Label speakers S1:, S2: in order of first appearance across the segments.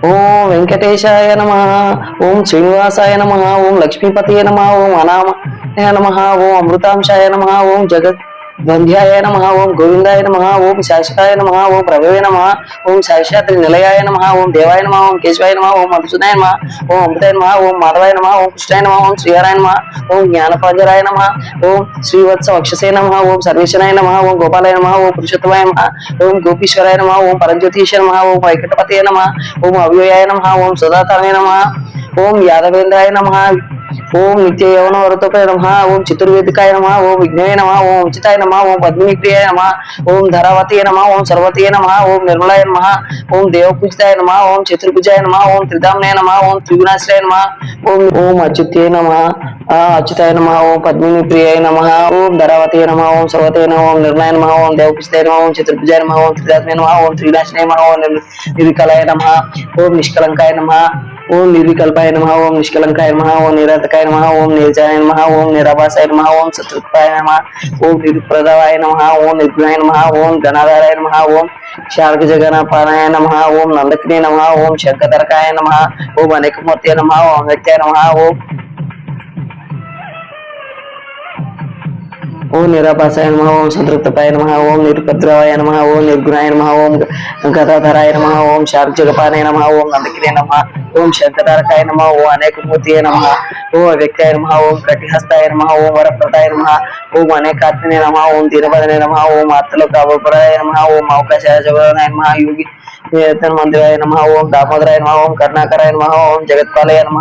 S1: ఓం వెంకటేశాయ నమ. ఓం శ్రీనివాసాయ నమ. ఓం లక్ష్మీపతయ నమ. ఓం అనామయ నమ. ఓం అమృతాంశాయ నమ. ఓం జగత్ బంధ్యాయ నమ. ఓం గోవిందాయ నమ. ఓం శాశ్వతాయ నమ. ఓం ప్రభవే నమ. ఓం శాశ్వత్రి నిలయాయ నమ. ఓం దేవాయ నమ. ఓం కేశవాయ నమ. ఓం మధుసూదనాయ నమ. ఓం అమృతాయ నమ. ఓం మాధవాయ నమ. ఓం కృష్ణాయ నమ. ఓం శ్రీహరాయ నమ. ఓం జ్ఞానపాంజరాయ నమ. ఓం శ్రీవత్స వక్షసే నమ. ఓం సర్వేశ్వరాయ నమ. ఓం గోపాలాయ నమ. ఓం పురుషోత్తమాయ నమ. ఓం గోపీశ్వరాయ నమ. ఓం పరంజ్యోతిష నమ. ఓం వైకుంఠపతయ నమ. ఓం అవ్యయాయ నమ. ఓం సుధాతరాయ నమ. ఓం యాదవేంద్రాయ నమ. ఓం నిత్య యవన వరతోపయ నమ. ఓం చతుర్వేదికాయ నమ. ఓం విఘ్నయ నమ. ఓం ఉచితాయ నమ. ఓం పద్మిని ప్రియాయ నమ. ఓం ధరావతయ నమ. ఓం సర్వతయ నమ. ఓం నిర్మలాయ నమ. ఓం దేవపూజితాయ నమ. ఓం చతుర్భుజాయ నమ. ఓం త్రిధామనాయ నమ. ఓం త్రిగుణాశ్రయ నమ. ఓం ఓం అచ్యుతాయ నమ. అచ్యుతాయ నమ. ఓం పద్మిని ప్రియాయ నమ. ఓం ధరావతయ నమ. ఓం సర్వతయ నమ. ఓం నిర్మలాయ నమ. ఓం దేవపూజితాయ నమ. ఓం చతుర్భుజాయ నమ. ఓం త్రిధామనాయ నమ. ఓం త్రిగుణాశ్రయ నమ. ఓం నిర్వికలాయ నమ. ఓం నిష్కలంకాయ నమ. ఓం నిర్వికల్పాయ నమ. ఓం నిష్కలంకాయ నమ. ఓం నిరతకాయ నమ. ఓం నిర్జాయ నమ. ఓం నిరాభాసాయ నమ. ఓం సతృత్వాయ నమ. ఓం నిర్ప్రదాయ నమ. ఓం నిర్గుణాయ నమ. ఓం గణాధారాయ నమ. ఓం శార్గ జగనపానాయ నమ. ఓం నందకినే నమ. ఓం శంఖధరకాయ నమ. ఓం అనేకమూర్తి నమ. ఓం వ్యక్తాయ నమ. ఓం నిరాభాసాయ నమ. ఓం సంతృప్తపాయ నమ. ఓం నిరుపద్రవాయ నమ. ఓం నిర్గుణాయ నమ. ఓం గదాధరాయ నమ. ఓం శార్జగపానాయ నమ. ఓం నందకినే నమ. ఓం శంఖధారకాయ నమ. ఓం అనేకమూర్తియ నమ. ఓం వ్యక్తాయ నమ. ఓం కటిహస్తాయ నమ. ఓం వరప్రదాయ నమ. ఓం అనేకాత్మనే నమ. ఓం దీనపదనే నమ. ఓం ఆత్మలోక అవపరాయ నమ. ఓం అవకాశాయ జగదాయ నమ. యోగి మందిరాయ నమ. ఓం దామోదరాయ నమ. ఓం కరుణాకరాయ నమ. ఓం జగత్పాలయ నమ.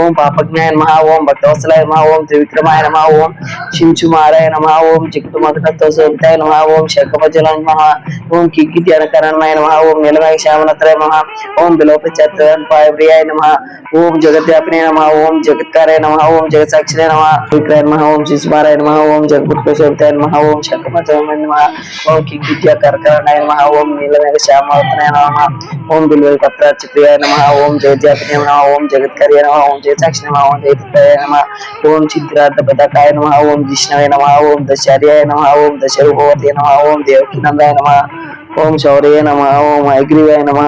S1: ఓం పాపజ్ఞాయ నమ. ఓం భక్తవత్సలాయ నమ. ఓం త్రివిక్రమాయ నమ. ఓం శించుమారాయ నమ. ఓం చిక్కుటు మధురత్వతాయ నమ. ఓం శంఖభజన నమ. ఓం కిక్కితి అనకరణాయ నమ. ఓం నిలమయ శ్యామనత్రాయ నమ. ఓం బిలోపచాయ నమ. ఓం జగద్వ్యాపినే నమ. ఓం జగత్కారాయ నమ. ఓం జగత్సాక్షిణే నమ. విక్రాయ నమ. ఓం శిశుమారాయ నమ. ఓం జగత్పుత్రశోభితాయ నమ. ఓం శంఖభజన నమ. ఓం కిక్కిత్య కరకరణాయ నమ. ఓం నీలమయ శ్యామవతనాయ నమ. ఓం బిల్వ పత్రాచిప్రియాయ నమ. ఓం జగద్వ్యాపినే నమ. ఓం జగత్కార్యాయ నమ. ఓం జగత్సాక్షి నమ. ఓం జగత్ప్రదాయ నమ. ఓం చిద్రార్థ పతాకాయ నమ. ఓం జిష్ణవే నమ. ఓం దశార్యాయ నమ. ఓం దశరూపవతే నమ. ఓం దేవకీనందాయ నమ. ఓం శౌర్య నమ. ఓం ఐగ్రీవాయ నమ.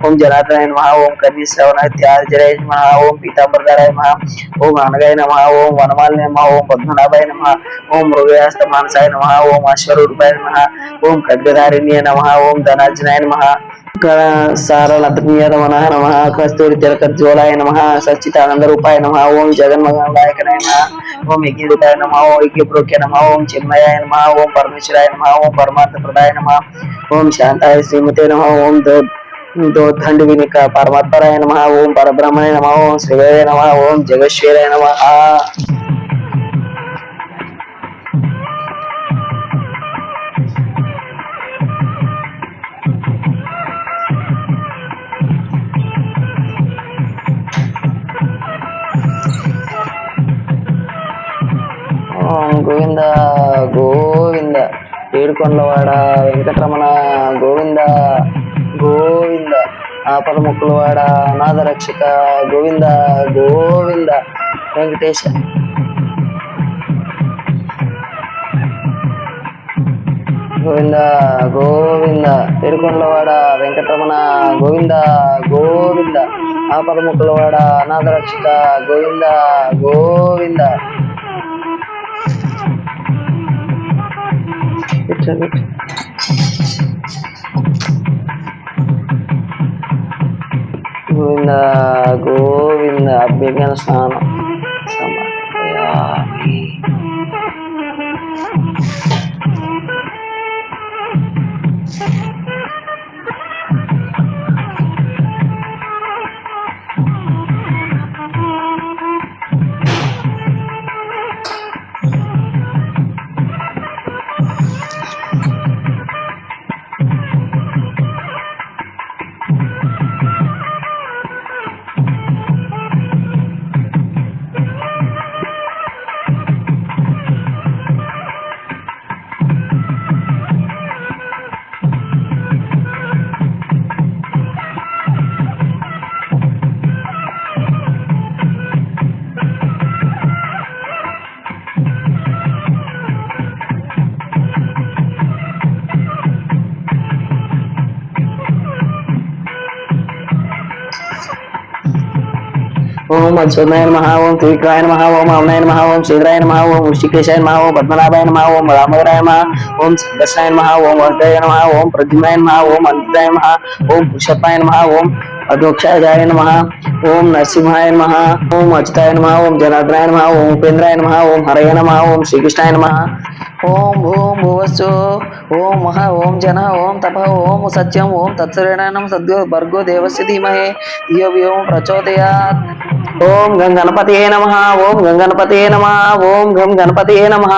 S1: ఓం జనార్దనాయ నమ. ఓం కన్యశ్రవణాయ నమ. ఓం పీతాంబరధరాయ నమ. ఓం అనగాయ నమ. ఓం వనమాలి నమ. ఓం పద్మనాభాయ నమ. ఓం మృగయాస్త మానసాయ నమ. ఓం అశ్వరూపాయ నమ. ఓం ఖడ్గధారిణ్య నమ. ఓం ధనార్జనాయ నమ. సారలత్మీయరమణ నమ. కస్తూరి తిలకజ్వలాయ నమ. సచ్చిదానంద రూపాయ నమ. ఓం జగన్మోహనాయకనాయ నమ. ఓం యజ్ఞరూపాయ నమ. ఓం యజ్ఞప్రోక్య నమ. ఓం చిన్మయాయ నమ. ఓం పరమేశ్వరాయ నమ. ఓం పరమార్థప్రదాయ నమ. ఓం శాంతాయ శ్రీమతే నమ. ఓం దోద్దండి వినిక పరమాత్మరాయ నమ. ఓం పరబ్రహ్మణే నమ. ఓం శ్రీవయ నమ. ఓం జగశ్వరాయ నమ. గోవింద గోవింద ఏడుకొండలవాడ వెంకటరమణ గోవింద గోవింద ఆపద ముక్కులవాడ అనాథ రక్షక గోవింద గోవింద వెంకటేశ గోవింద గోవింద ఏడుకొండలవాడ వెంకటరమణ గోవింద గోవింద ఆపద ముక్కులవాడ అనాథ రక్షక గోవింద గోవింద గోవింద గోవింద అభ్యజ్ఞాన స్నానం సమర్పయామి. ఓం మధుసూదనాయ నమః ఓం త్రివిక్రమాయ నమః ఓం అమనాయ నమః ఓం శ్రీధరాయ నమః ఓం వృష్టికేశాయ నమః ఓం పద్మనాభాయ నమః ఓం రామవరాయ నమః ఓం సంకర్షణాయ నమః ఓం వర్ధయ నమః ఓం ప్రద్యుమ్నాయ నమః ఓం అనంతాయ నమః ఓం పురుషోత్తాయ నమః ఓం అధోక్షాయ నమః ఓం నరసింహాయ నమః ఓం అచ్యుతాయ నమః ఓం జనార్దనాయ నమః ఓం ఉపేంద్రాయ నమః ఓం హరయ నమః ఓం శ్రీకృష్ణాయ నమః ఓం భూం భువస్సు ఓం మహ ఓం జన ఓం తప ఓం సత్యం ఓం తత్సరేణం సద్యో భర్గో దేవస్య ధీమహి ధియో యో ప్రచోదయాత్ ఓం గం గణపతియే నమః ఓం గం గణపతియే నమః ఓం గం గణపతియే నమః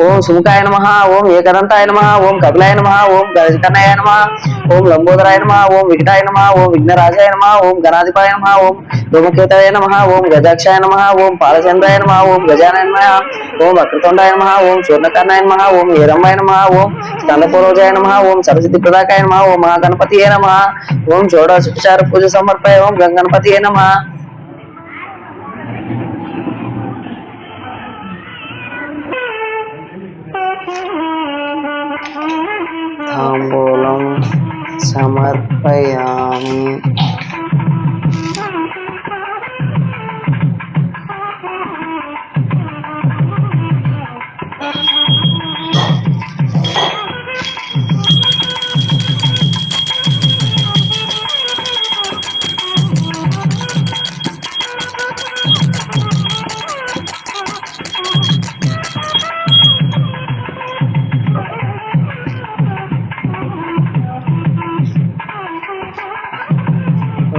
S1: ఓం సుముఖాయ నమః ఓం ఏకదంతాయ నమః ఓం కపిలాయ నమః ఓం గజకర్ణాయ నమః ఓం లంబోదరాయ నమః ఓం వికటాయ నమః ఓం విఘ్నరాజాయ నమః ఓం గణాధిపాయ నమః ఓం ధూమకేతవే నమః ఓం గజాక్షాయ నమః ఓం పాలచంద్రాయ నమః ఓం గజానయ నమః ఓం వక్రతుండాయ నమః ఓం స్వర్ణకర్ణాయ నమః ఓం హేరంబాయ నమః ఓం స్కందపూర్వజాయ నమః ఓం సరస్వతి ప్రదాకాయ నమః ఓం మహాగణపతియే నమః ఓం షోడశోపచార పూజ సమర్పయ ఓం గం గణపతియే నమః తాంబూలం సమర్పయామి.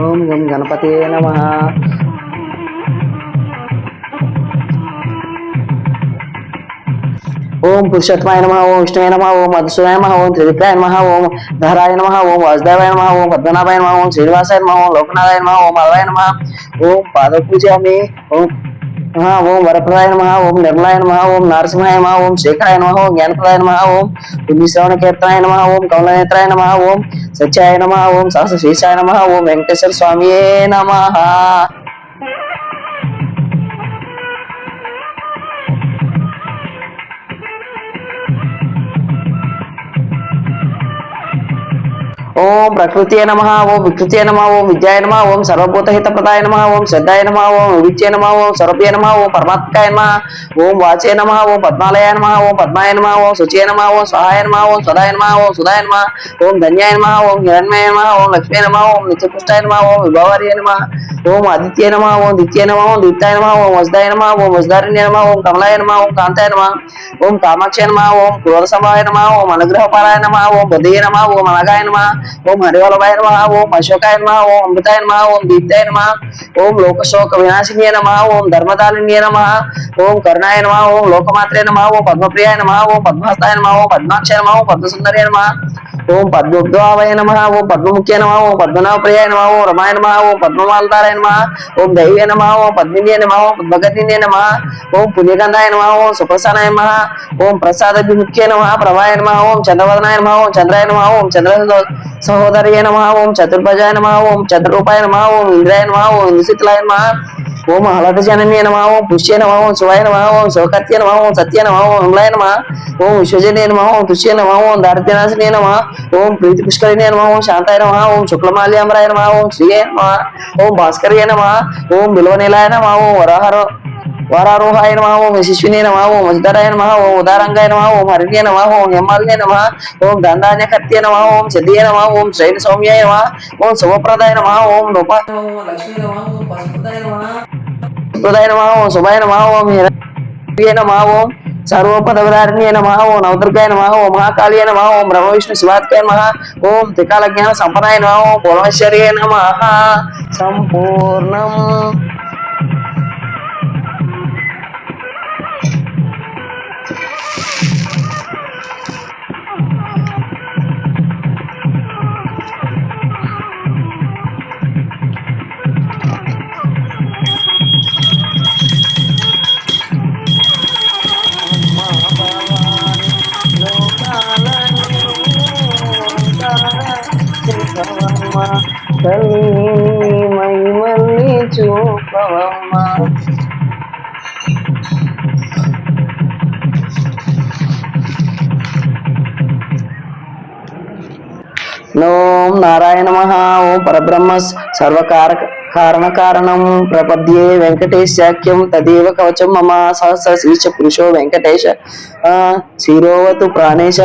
S1: ఓం గం గణపతియే నమః. ఓం పురుషోత్తమాయ నమః ఓం విష్ణువే నమః ఓం మధుసూదనాయ నమః ఓం త్రివిక్రమాయ నమః ఓం ధరాయ నమః ఓం వాసుదేవాయ నమః ఓం పద్మనాభాయ నమః ఓం శ్రీనివాసాయ నమః ఓం లోకనాథాయ నమః ఓం మాధవాయ నమః ఓం పాదపూజామి. ఓం ఓం వరప్రదాయ నమః ఓం నిర్మలాయ నమః ఓం నరసింహాయ నమః ఓం శేఖరాయ నమః ఓం జ్ఞానప్రదాయ నమః ఓం పుణ్యశ్రవణ కీర్తనాయ నమః ఓం కమలనేత్రాయ నమః ఓం సత్యాయ నమః ఓం సహస్ర శీర్షాయ నమః ఓం వెంకటేశ్వర స్వామియే నమః. ఓం ప్రకృతియే నమః ఓం వికృతియే నమః ఓం విద్యాయ నమః ఓం సర్వభూతహితప్రదాయ నమః ఓం శ్రద్ధాయ నమః ఓం వివిచ్యే నమః ఓం స్వరూపే నమః ఓం పరమాత్మకాయ నమః ఓం వాచే నమః ఓం పద్మాలయాయ నమః ఓం పద్మాయ నమః ఓం శుచే నమః ఓం స్వహాయ నమః ఓం స్వదాయ నమః ఓం సుదాయ నమః ఓం ధన్యాయ నమః ఓం హిరణ్మయ నమః ఓం లక్ష్మీ నమః ఓం నిత్యపుష్టాయ నమః ఓం విభావర్య నమః ఓం ఆదిత్య నమః ఓం దిత్య నమః ఓం దీప్తాయ నమః ఓం వసుదాయ నమః ఓం వసుధారిణ్య నమః ఓం కమలాయ నమః ఓం కాంతాయ నమః ఓం కామాక్షయ నమః ఓం క్రోధ సమవాయ నమః ఓం అనుగ్రహపారాయ నమః ఓం బుద్ధయ నమః ఓం అనగాయ నమః ఓం హరివల్లభాయ నమః ఓం అశోకాయ నమః ఓం అమృతాయ నమః ఓం దీప్తాయ నమః ఓం లోకశోక వినాశిన్యే నమః ఓం ధర్మదాలిన్యే నమః ఓం కరుణాయ నమః ఓం లోకమాత్రే నమః ఓం పద్మప్రియాయ నమః ఓం పద్మహస్తాయ నమః ఓం పద్మాక్షయ నమః ఓం పద్మసుందర్య నమః ఓం పద్మోద్భవాయ నమః ఓం పద్మముఖ్య నమః ఓం పద్మనాభప్రియాయ నమః ఓం రమాయ నమః ఓం పద్మమాలతారాయ నమః ఓం దైవే నమః ఓం పద్మిన్యే నమః ఓం పద్మగతిన్యే నమః ఓం పుణ్యగంధాయ నమః ఓం సుప్రసన్నాయ నమః ఓం ప్రసాదభిముఖ్యే నమః ప్రభాయ నమః ఓం చంద్రవదనాయ నమః ఓం చంద్రాయ నమః ఓం చంద్ర సహోదర్యే నమః ఓం చతుర్భుజాయ నమః ఓం చతురూపాయ నమః ఓం ఇంద్రాయ నమః ఓం ఇంద్రశీతలాయ నమః ఓం హలత జనన్యే నమః ఓం పుష్య నమః ఓం శివాయ నమః ఓం శోకత్య నమః ఓం సత్య నమః ఓం విమలాయ నమః ఓం విశ్వజనే నమః ఓం తుష్య నమః ఓం దారిద్ర్యనాశినే నమః ఓం ప్రీతి పుష్కరిణే నమః ఓం శాంతాయ నమః ఓం శుక్లమాల్యాంబరాయ నమః ఓం శ్రీయే నమః ఓం భాస్కర్యే నమః ఓం బిల్వనిలాయ నమః ఓం వరారోహాయ నమః ఓం యశస్వినే నమః ఓం వసుధరాయ నమః ఓం ఉదారంగాయ నమః ఓం హరిణ్యే నమః ఓం హేమాల్యే నమః ఓం దండాన్యకర్త్యే నమః ఓం సిద్ధియే నమః ఓం శ్రైన సౌమ్యాయ నమః ఓం శుభప్రదాయ నమః ఓం రూపాయ ఓం లక్ష్మీ నమః ఓం పశుప్రదాయ నమః ఓం శుభాయ నమః ఓం హిరణ్యే నమః ఓం సర్వపదవిదారిణ్యే నమః ఓం నవదుర్గాయ నమః ఓం మహాకాళియే నమః ఓం బ్రహ్మ విష్ణు శివాత్కాయ నమః ఓం త్రికాల జ్ఞాన సంపన్నాయ నమః ఓం పూర్ణేశ్వర్యే నమః. సంపూర్ణం. తల్లి మహిమల్ని చూపవమ్మా. ఓం నారాయణ నమః ఓం పరబ్రహ్మ సర్వకారక కారణం ప్రపద్యే వెంకటేశాఖ్యం తదేవ కవచం మమ సహస్ర శ్రీచ పురుషో వెంకటేశ శిరోవతు ప్రాణేశ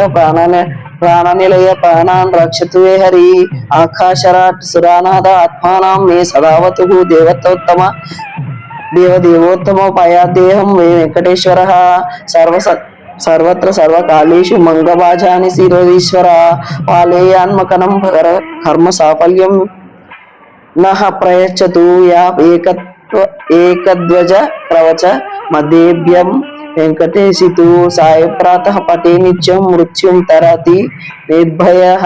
S1: ప్రాణనిలయ ప్రాణాన్ రక్షతు వే హరి ఆకాశరాట్ సురానాథ ఆత్మానాం మే సదావతు దేవోత్తమోపాయాదేహం మే వెంకటేశ్వర సర్వత్ర సర్వకాలేషు మంగవాజాని శిరోధీశ్వర పాలేయాన్మకనం కర్మ సాఫల్యం నః ప్రయచ్చతు యా ఏకధ్వజ ప్రవచ మధ్యేభ్యం వెంకటేశితు సాయ ప్రాతః పటే నిత్యం మృత్యుం తరతి నిర్భయః.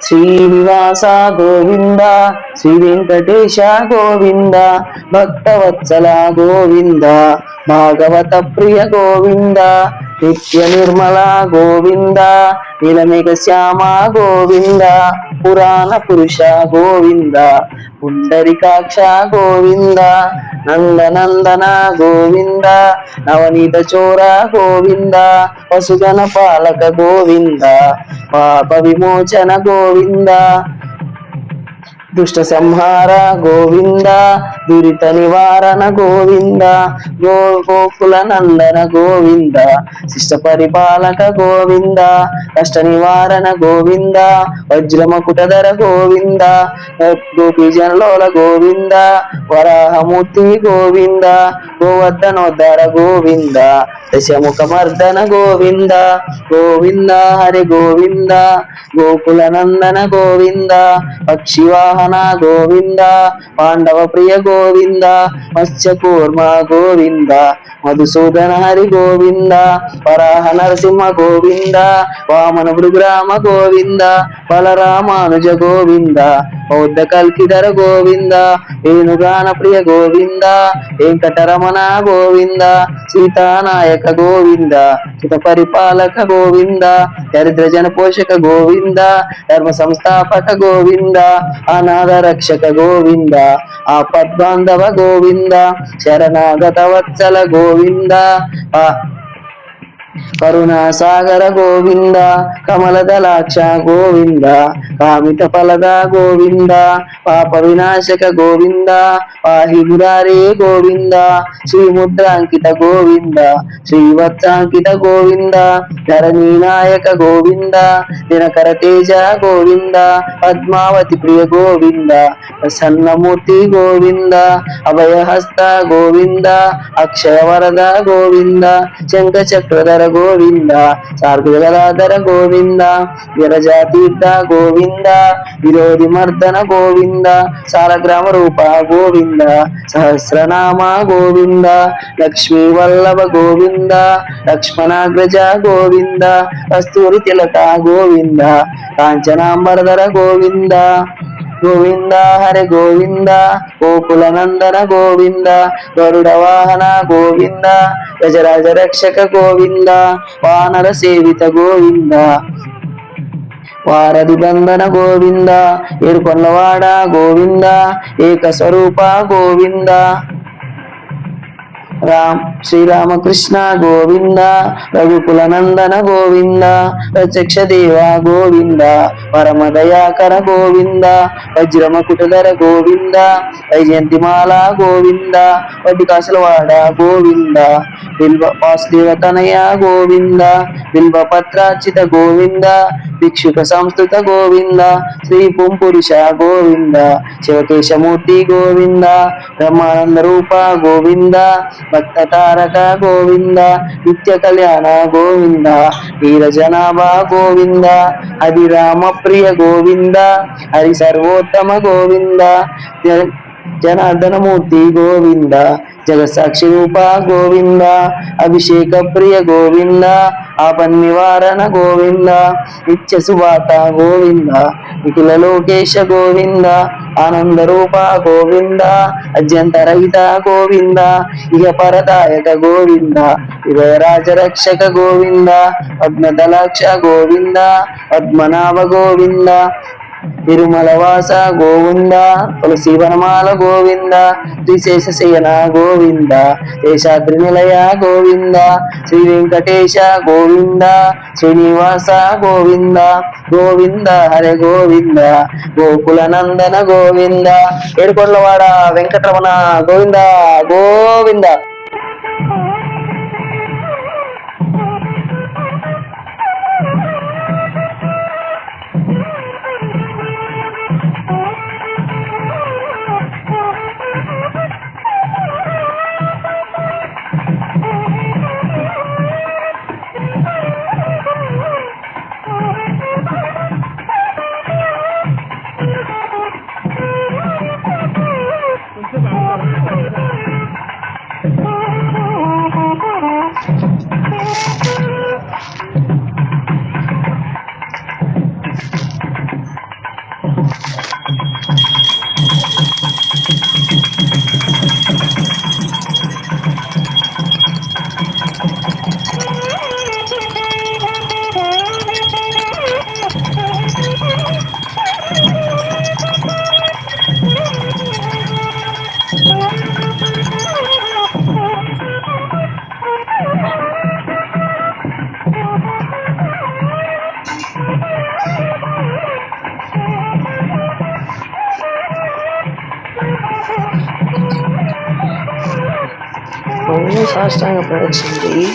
S1: శ్రీనివాస గోవింద శ్రీ వెంకటేశ గోవింద భక్తవత్సల గోవింద భాగవత ప్రియ గోవింద నిత్య నిర్మల గోవింద నీలమేఘ శ్యామ గోవింద పురాణ పురుష గోవింద పుండరికాక్ష గోవింద నందనందన గోవింద నవనీత చోర గోవింద వసుగణ పాలక గోవింద పాప విమోచన గోవింద దుష్ట సంహార గోవింద దురిత నివారణ గోవింద గోకుల నందన గోవింద శిష్ట పరిపాలక గోవింద కష్ట నివారణ గోవింద వజ్రమకుటధర గోవింద గోపీజనలోల గోవింద వరాహమూర్తి గోవింద గోవర్ధనోద్ధర గోవింద దశముఖమర్దన గోవింద గోవింద హరి గోవింద గోకుల నందన గోవింద పక్షివాహన గోవింద పాండవ ప్రియ గోవింద మత్స్యకూర్మ గోవింద మధుసూదన హరి గోవింద వరాహ నరసింహ గోవింద వామన భృగ్రామ గోవింద బలరామానుజ గోవింద బౌద్ధ కల్కిధర గోవింద వేణుగాన ప్రియ గోవింద వెంకటరమణ గోవింద సీతానాయక గోవింద చిత పరిపాలక గోవింద దరిద్ర జన పోషక గోవింద ధర్మ సంస్థాపక గోవింద అనాథ రక్షక గోవింద ఆపద్బాంధవ గోవింద శరణాగత వత్సల గోవింద కరుణాసాగర గోవింద కమలదలాక్ష గోవింద కామిత ఫలద గోవింద పాప వినాశక గోవింద పాహి మురారే గోవింద శ్రీముద్రాంకిత గోవింద శ్రీవత్సాంకిత గోవింద ధరణీ నాయక గోవింద దినకర తేజ గోవింద పద్మావతి ప్రియ గోవింద ప్రసన్నమూర్తి గోవింద అభయహస్త గోవింద అక్షయ వరద గోవింద శంఖ చక్రధర గోవింద సార్గధర గోవింద విరజాతీర్థ గోవింద విరోధి మర్దన గోవింద సాలగ్రామ రూప గోవింద సహస్రనామ గోవింద లక్ష్మీ వల్లభ గోవింద లక్ష్మణాగ్రజ గోవింద కస్తూరి తిలక గోవింద కాంచనాంబరధర గోవింద గోవింద హరి గోవింద గోకుల నందన గోవింద గరుడ వాహన గోవింద గజరాజ రక్షక గోవింద వానర సేవిత గోవింద వారధి బంధన గోవింద ఏడుకొండవాడ గోవింద ఏక స్వరూప గోవింద శ్రీరామకృష్ణ గోవింద రఘుకుల నందన గోవింద ప్రత్యక్ష దేవ గోవింద పరమదయాకర గోవింద వజ్రమకుటధర గోవింద వైజయంతిమాల గోవింద వడ్డికాసులవాడ గోవింద వాసుదేవ తనయ గోవింద బిల్వపత్రార్చిత గోవింద భిక్షుక సంస్కృత గోవింద శ్రీ పుంపురుష గోవింద శివకేశమూర్తి గోవింద బ్రహ్మానంద రూప గోవింద భక్త తారక గోవింద నిత్య కళ్యాణ గోవింద వీర జనాభా గోవింద హరి రామ ప్రియ గోవింద హరి సర్వోత్తమ గోవింద జనార్దనమూర్తి గోవింద జగసాక్షి రూప గోవింద అభిషేక ప్రియ గోవింద ఆపన్నివారణ గోవింద నిత్య సువాత గోవింద నిఖిల లోకేశ గోవింద ఆనంద రూప గోవింద అద్యంతరహిత గోవింద ఇహ పరదాయక గోవింద విజయరాజ రక్షక గోవింద పద్మదలాక్ష గోవింద పద్మనాభ గోవింద తిరుమల వాస గోవింద, తులసి వనమాల గోవింద, శ్రీశేష శయన గోవింద, శేషాద్రి నిలయ గోవింద, శ్రీ వెంకటేశ గోవింద, శ్రీనివాస గోవింద, గోవింద హరే గోవింద, గోకుల నందన గోవింద, ఏడుకొండలవాడ వెంకటరమణ గోవింద గోవింద. సాష్టాంగ ప్రదక్షిణ చెయ్యి.